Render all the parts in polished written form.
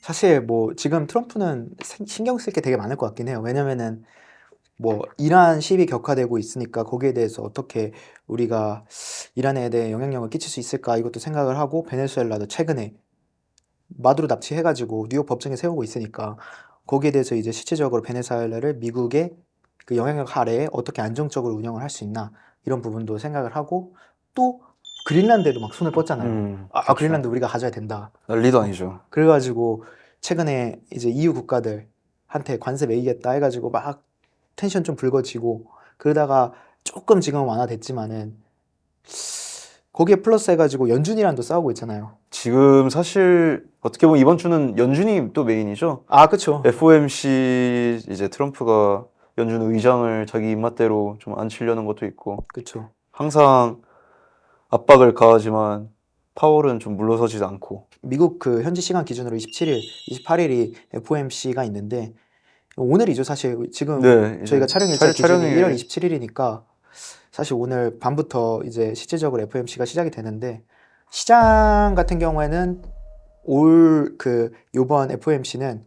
사실 뭐 지금 트럼프는 신경 쓸 게 되게 많을 것 같긴 해요. 왜냐면은 뭐 이란 시비 격화되고 있으니까 거기에 대해서 어떻게 우리가 이란에 대해 영향력을 끼칠 수 있을까 이것도 생각을 하고 베네수엘라도 최근에 마두로 납치해가지고 뉴욕 법정에 세우고 있으니까 거기에 대해서 이제 실질적으로 베네수엘라를 미국의 그 영향력 아래에 어떻게 안정적으로 운영을 할 수 있나 이런 부분도 생각을 하고 또 그린란드에도 막 손을 뻗잖아요. 그쵸. 그린란드 우리가 가져야 된다. 난리도 아니죠. 그래가지고 최근에 이제 EU 국가들한테 관세 매기겠다 해가지고 막 텐션 좀 불거지고 그러다가 조금 지금 완화됐지만은 거기에 플러스 해가지고 연준이랑도 싸우고 있잖아요. 지금 사실 어떻게 보면 이번 주는 연준이 또 메인이죠. 아, 그쵸. FOMC 이제 트럼프가 연준 의장을 자기 입맛대로 좀 앉히려는 것도 있고 그쵸. 항상 압박을 가하지만 파월은 좀 물러서지 않고. 미국 그 현지 시간 기준으로 27일, 28일이 FOMC가 있는데 오늘이죠. 사실 지금 네, 이제 저희가 촬영 일자 기준이 1월 촬영일 27일이니까 사실 오늘 밤부터 이제 실질적으로 FOMC가 시작이 되는데 시장 같은 경우에는 올 그 요번 FOMC는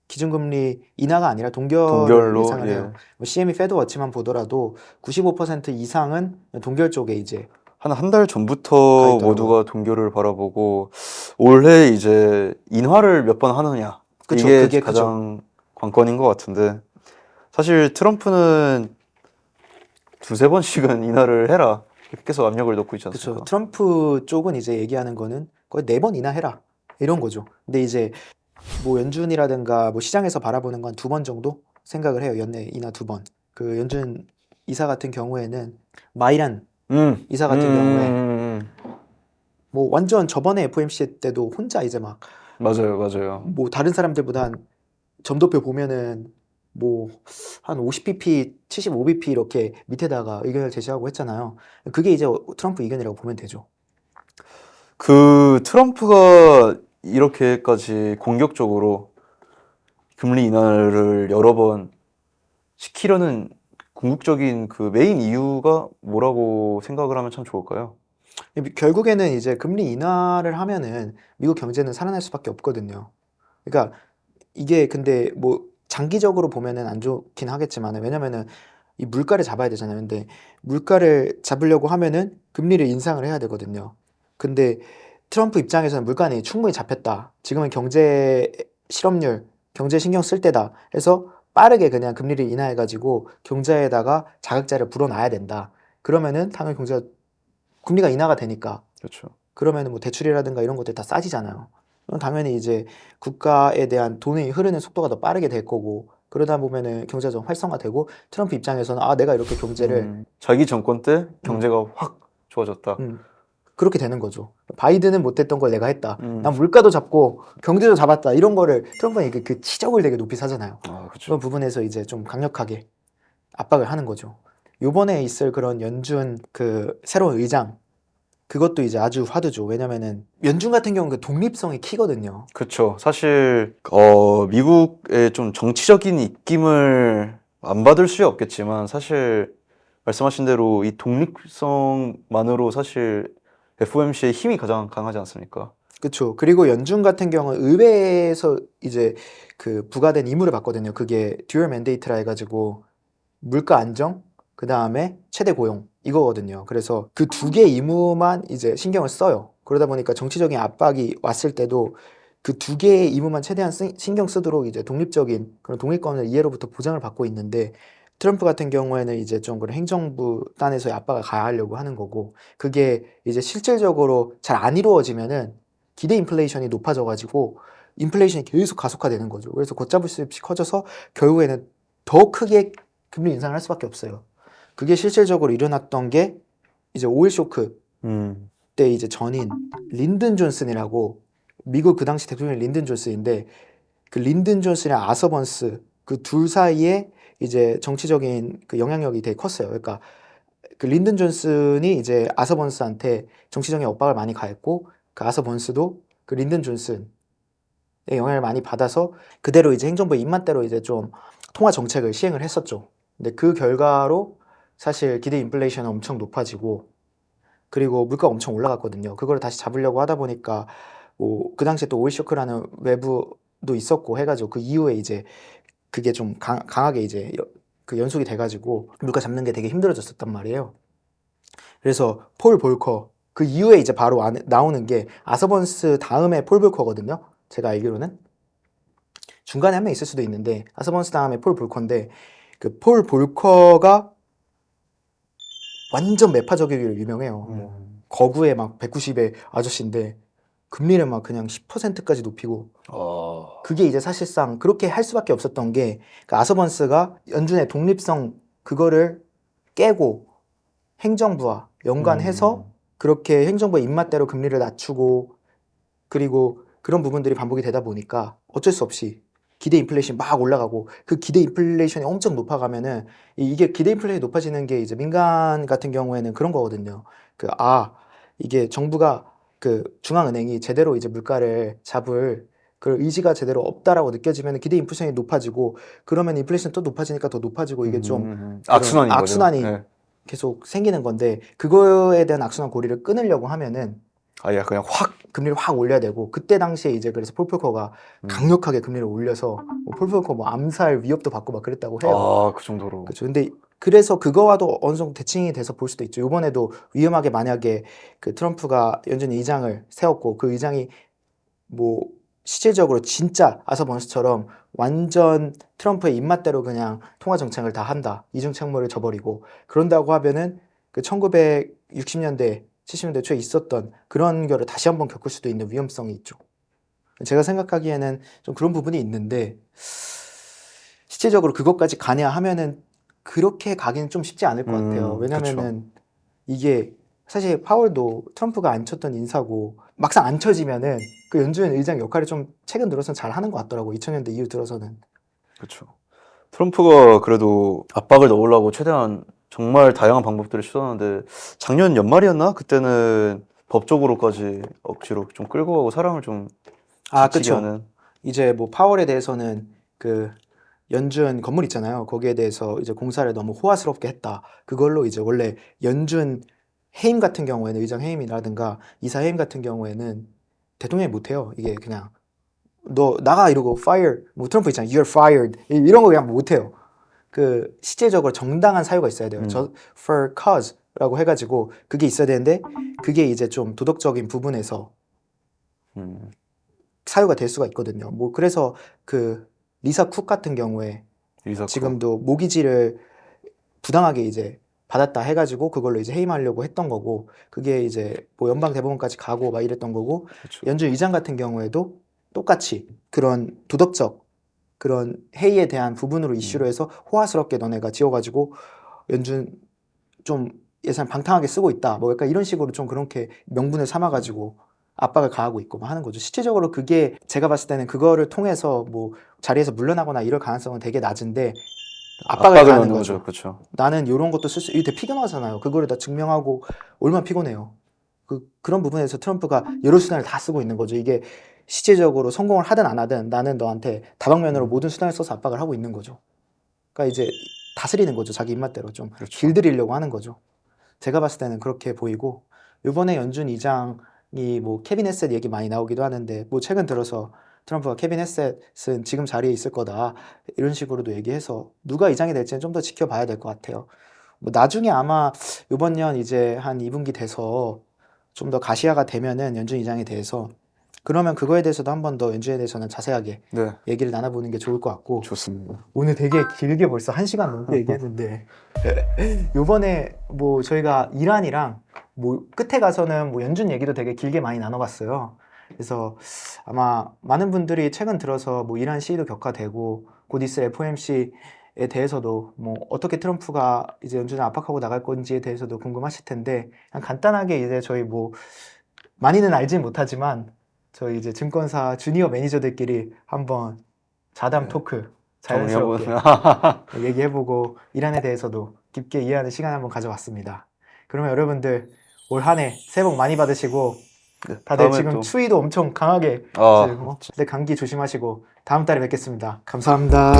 기준금리 인하가 아니라 동결을 동결로 예상을 해요. 예. 뭐 CME 페드워치만 보더라도 95% 이상은 동결 쪽에 이제 한 달 가 전부터 있더라고요. 모두가 동결을 바라보고 올해 이제 인하를 몇 번 하느냐 그쵸, 이게 그게 그죠. 가장 관건인 것 같은데 사실 트럼프는 두세 번씩은 인하를 해라 이렇게 계속 압력을 넣고 있지 그쵸. 않습니까? 트럼프 쪽은 이제 얘기하는 거는 거의 4번 인하해라 이런 거죠. 근데 이제 뭐 연준이라든가 뭐 시장에서 바라보는 건 2번 정도 생각을 해요. 연내 인하 2번. 그 연준 이사 같은 경우에는 마이란 이사 같은 경우에 뭐 완전 저번에 FOMC 때도 혼자 이제 막 맞아요, 맞아요. 뭐 다른 사람들보다 한 점도표 보면은 뭐 한 50bp, 75bp 이렇게 밑에다가 의견을 제시하고 했잖아요. 그게 이제 트럼프 의견이라고 보면 되죠. 그 트럼프가 이렇게까지 공격적으로 금리 인하를 여러 번 시키려는 궁극적인 그 메인 이유가 뭐라고 생각을 하면 참 좋을까요? 결국에는 이제 금리 인하를 하면은 미국 경제는 살아날 수밖에 없거든요. 그러니까 이게 근데 뭐 장기적으로 보면은 안 좋긴 하겠지만 왜냐면은 이 물가를 잡아야 되잖아요. 근데 물가를 잡으려고 하면은 금리를 인상을 해야 되거든요. 근데 트럼프 입장에서는 물가는 충분히 잡혔다. 지금은 경제 실업률, 경제 신경 쓸 때다. 해서 빠르게 그냥 금리를 인하해가지고 경제에다가 자극제를 불어놔야 된다. 그러면은 당연히 경제가 금리가 인하가 되니까 그렇죠. 그러면은 뭐 대출이라든가 이런 것들이 다 싸지잖아요. 그럼 당연히 이제 국가에 대한 돈이 흐르는 속도가 더 빠르게 될 거고 그러다 보면은 경제가 좀 활성화되고 트럼프 입장에서는 아 내가 이렇게 경제를 자기 정권 때 음, 경제가 확 좋아졌다. 그렇게 되는 거죠. 바이든은 못했던 걸 내가 했다. 음, 난 물가도 잡고 경제도 잡았다. 이런 거를 트럼프는 이게 그 치적을 되게 높이 사잖아요. 그렇죠. 그런 부분에서 이제 좀 강력하게 압박을 하는 거죠. 요번에 있을 그런 연준 그 새로운 의장 그것도 이제 아주 화두죠. 왜냐면은 연준 같은 경우는 그 독립성이 키거든요. 그렇죠. 사실 미국의 좀 정치적인 입김을 안 받을 수 없겠지만 사실 말씀하신 대로 이 독립성만으로 사실 FOMC의 힘이 가장 강하지 않습니까? 그쵸. 그리고 연준 같은 경우는 의회에서 이제 그 부과된 임무를 받거든요. 그게 듀얼 맨데이트라 해가지고 물가 안정, 그 다음에 최대 고용 이거거든요. 그래서 그 두 개 임무만 이제 신경을 써요. 그러다 보니까 정치적인 압박이 왔을 때도 그 두 개의 임무만 최대한 신경 쓰도록 이제 독립적인 그런 독립권을 이해로부터 보장을 받고 있는데 트럼프 같은 경우에는 이제 좀 그런 행정부 단에서의 압박을 가하려고 하는 거고 그게 이제 실질적으로 잘 안 이루어지면은 기대 인플레이션이 높아져가지고 인플레이션이 계속 가속화되는 거죠. 그래서 걷잡을 수 없이 커져서 결국에는 더 크게 금리 인상을 할 수밖에 없어요. 그게 실질적으로 일어났던 게 이제 오일 쇼크 때 이제 전인 린든 존슨이라고 미국 그 당시 대통령 린든 존슨인데 그 린든 존슨이랑 아서 번스 그 둘 사이에 이제 정치적인 그 영향력이 되게 컸어요. 그러니까 그 린든 존슨이 이제 아서 번스한테 정치적인 엇박을 많이 가했고 그 아서 번스도 그 린든 존슨의 영향을 많이 받아서 그대로 이제 행정부의 입맛대로 이제 좀 통화 정책을 시행을 했었죠. 근데 그 결과로 사실 기대 인플레이션은 엄청 높아지고 그리고 물가가 엄청 올라갔거든요. 그걸 다시 잡으려고 하다 보니까 뭐 그 당시에 또 오일쇼크라는 외부도 있었고 해가지고 그 이후에 이제 그게 좀 강하게 이제 그 연속이 돼가지고 물가 잡는 게 되게 힘들어졌었단 말이에요. 그래서 폴 볼커 그 이후에 이제 바로 나오는 게 아서번스 다음에 폴 볼커거든요. 제가 알기로는 중간에 한 명 있을 수도 있는데 아서번스 다음에 폴 볼커인데 그 폴 볼커가 완전 매파적이기로 유명해요. 뭐 거구에 막 190의 아저씨인데 금리를 막 그냥 10%까지 높이고 그게 이제 사실상 그렇게 할 수밖에 없었던 게 그 아서번스가 연준의 독립성 그거를 깨고 행정부와 연관해서 그렇게 행정부의 입맛대로 금리를 낮추고 그리고 그런 부분들이 반복이 되다 보니까 어쩔 수 없이 기대 인플레이션이 막 올라가고 그 기대 인플레이션이 엄청 높아가면은 이게 기대 인플레이션이 높아지는 게 이제 민간 같은 경우에는 그런 거거든요. 이게 정부가 그 중앙은행이 제대로 이제 물가를 잡을 그 의지가 제대로 없다라고 느껴지면 기대 인플레이션이 높아지고 그러면 인플레이션 또 높아지니까 더 높아지고 이게 좀 악순환인 거죠. 악순환이 네. 계속 생기는 건데 그거에 대한 악순환 고리를 끊으려고 하면은 아예 그냥 확 금리를 확 올려야 되고 그때 당시에 이제 그래서 폴 볼커가 강력하게 금리를 올려서 폴 볼커 뭐 암살 위협도 받고 막 그랬다고 해요. 그 정도로. 그렇죠. 근데 그래서 그거와도 어느 정도 대칭이 돼서 볼 수도 있죠. 이번에도 위험하게 만약에 그 트럼프가 연준의 의장을 세웠고 그 의장이 뭐 실질적으로 진짜 아서번스처럼 완전 트럼프의 입맛대로 그냥 통화 정책을 다 한다. 이중 책무를 져버리고 그런다고 하면은 그 1960년대 70년대 초에 있었던 그런 결을 다시 한번 겪을 수도 있는 위험성이 있죠. 제가 생각하기에는 좀 그런 부분이 있는데 실질적으로 그것까지 가냐 하면은 그렇게 가기는 좀 쉽지 않을 것 같아요. 왜냐면은 이게 사실 파월도 트럼프가 안 쳤던 인사고 막상 안 쳐지면은 그 연준 의장 역할을 좀 최근 들어서는 잘 하는 것 같더라고. 2000년대 이후 들어서는. 그렇죠. 트럼프가 그래도 압박을 넣으려고 최대한 정말 다양한 방법들을 시도하는데 작년 연말이었나? 그때는 법적으로까지 억지로 좀 끌고 가고 사람을 좀 지치게 그쵸. 하는. 이제 뭐 파월에 대해서는 그 연준 건물 있잖아요. 거기에 대해서 이제 공사를 너무 호화스럽게 했다. 그걸로 이제 원래 연준 해임 같은 경우에는 의장 해임이라든가 이사 해임 같은 경우에는 대통령이 못해요. 이게 그냥 너 나가 이러고 fire 뭐 트럼프 있잖아요. You're fired 이런 거 그냥 못해요. 그 실제적으로 정당한 사유가 있어야 돼요. for cause라고 해가지고 그게 있어야 되는데 그게 이제 좀 도덕적인 부분에서 사유가 될 수가 있거든요. 뭐 그래서 그 리사 쿡 같은 경우에 지금도 모기지를 부당하게 이제 받았다 해가지고 그걸로 이제 해임하려고 했던 거고 그게 이제 뭐 연방 대법원까지 가고 막 이랬던 거고 그쵸. 연준 의장 같은 경우에도 똑같이 그런 도덕적 그런 해이에 대한 부분으로 이슈로 해서 호화스럽게 너네가 지어가지고 연준 좀 예산 방탕하게 쓰고 있다 뭐 약간 이런 식으로 좀 그렇게 명분을 삼아가지고 압박을 가하고 있고 막 하는 거죠. 실질적으로 그게 제가 봤을 때는 그거를 통해서 뭐 자리에서 물러나거나 이럴 가능성은 되게 낮은데 압박을 가하는 거죠. 그렇죠. 나는 이런 것도 쓸 수, 이게 되게 피곤하잖아요. 그거를 다 증명하고 얼마나 피곤해요. 그런 부분에서 트럼프가 여러 수단을 다 쓰고 있는 거죠. 이게 실질적으로 성공을 하든 안 하든 나는 너한테 다방면으로 모든 수단을 써서 압박을 하고 있는 거죠. 그러니까 이제 다스리는 거죠. 자기 입맛대로 좀 길들이려고 하는 거죠. 제가 봤을 때는 그렇게 보이고 이번에 연준 의장이 뭐 케빈 헤셋 얘기 많이 나오기도 하는데 뭐 최근 들어서 트럼프가 케빈 헤셋은 지금 자리에 있을 거다 이런 식으로도 얘기해서 누가 의장이 될지는 좀 더 지켜봐야 될 것 같아요. 뭐 나중에 아마 이번 년 이제 한 2분기 돼서 좀 더 가시화가 되면은 연준 의장에 대해서 그러면 그거에 대해서도 한 번 더 연준에 대해서는 자세하게 얘기를 나눠보는 게 좋을 것 같고 좋습니다. 오늘 되게 길게 벌써 1시간 넘게 얘기했는데 요번에 뭐 저희가 이란이랑 뭐 끝에 가서는 뭐 연준 얘기도 되게 길게 많이 나눠봤어요. 그래서 아마 많은 분들이 최근 들어서 뭐 이란 시위도 격화되고 곧 있을 FOMC에 대해서도 뭐 어떻게 트럼프가 이제 연준을 압박하고 나갈 건지에 대해서도 궁금하실 텐데 그냥 간단하게 이제 저희 뭐 많이는 알진 못하지만 저희 이제 증권사 주니어 매니저들끼리 한번 자담 토크 자연스럽게 얘기해보고 이란에 대해서도 깊게 이해하는 시간 한번 가져왔습니다. 그러면 여러분들 올 한 해 새해 복 많이 받으시고 다들 지금 추위도 엄청 강하게 감기 조심하시고 다음 달에 뵙겠습니다. 감사합니다.